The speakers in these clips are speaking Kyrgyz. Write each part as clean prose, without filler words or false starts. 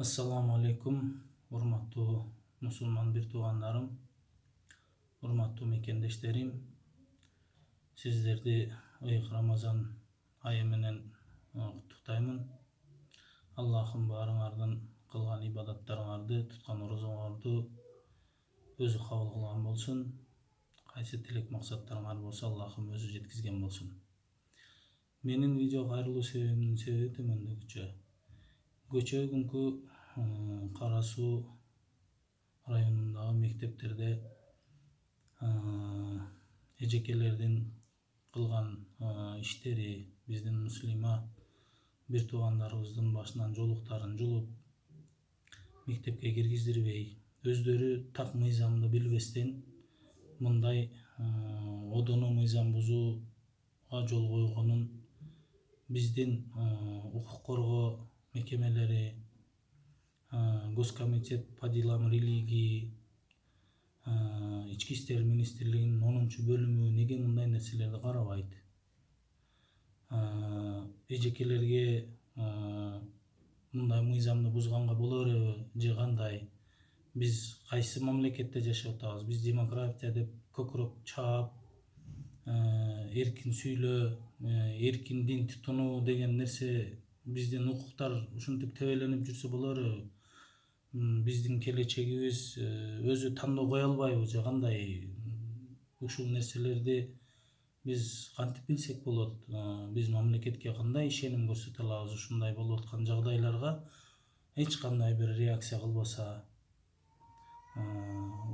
Assalamu alaikum, urmattуу musulman bir tуугандарым, урматтуу мекендештерим. Сиздерди ыйык Рамазан айы менен куттуктаймын. Аллахым баарыңардын кылган ибадаттарыңарды, туткан орозоңорду өзү кабыл кылган болсун. Кайсы тилек максаттарыңар болсо Аллахым өзү жеткизген болсун. Менин видео кайрылуу себебимдин себеби төмөндөгүчө. Көчө күнкү Кара Суу районундагы мектептерде эжекелердин кылган иштери, биздин муслима бир туугандарыбыздын башынан жолуктарын жулуп, мектепке киргиздирбей, өздөрү так мыйзамды билбестен мындай одоно мыйзам бузууга жол койгонун биздин укук коргоо мекемелери, Госкомитет по делам религии, Ички иштер министрлигинин 10-бөлүмү неге мындай нерселерди карабайт? Эжекелерге мындай мыйзамды бузганга боло береби же кандай? Биз кайсы мамлекетте жашап атабыз? Биз демократия деп көкүрөк чаап, эркин сүйлөө, эркин дин тутунуу деген нерсе, биздин укуктар ушинтип тебеленип жүрсө боло береби? Биздин келечегибиз өзү тандоо кое албайбы же кандай? Ушул нерселерди биз кантип билсек болот? Биз мамлекетке кандай ишеним көрсөтө алабыз ушундай болуп аткан жагдайларга эч кандай бир реакция кылбаса?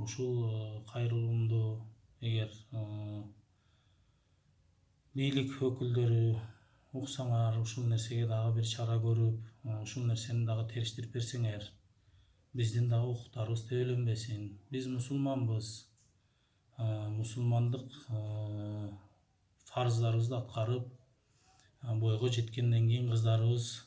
Ушул кайрылуумду эгер бийлик өкүлдөрү уксаңар, ушул нерсеге дагы бир чара көрүп, ушул нерсени дагы териштирип берсеңер, биздин дагы укуктарыбыз тебеленбесин. Биз мусулманбыз. Мусулмандык фарыздарыбызды аткарып, бойго жеткенден кийин кыздарыбыз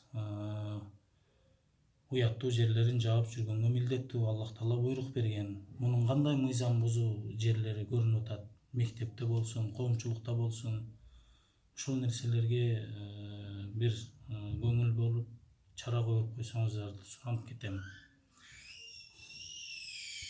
уяттуу жерлерин жаап жүргөнгө милдеттүү. Аллах Таала буйрук берген. Мунун кандай мыйзам бузуу жерлери көрүнүп атат? Мектепте болсун, коомчулукта болсун. Ушул нерселерге бир көңүл болуп, чара коюп койсоңуздарды суранып кетем.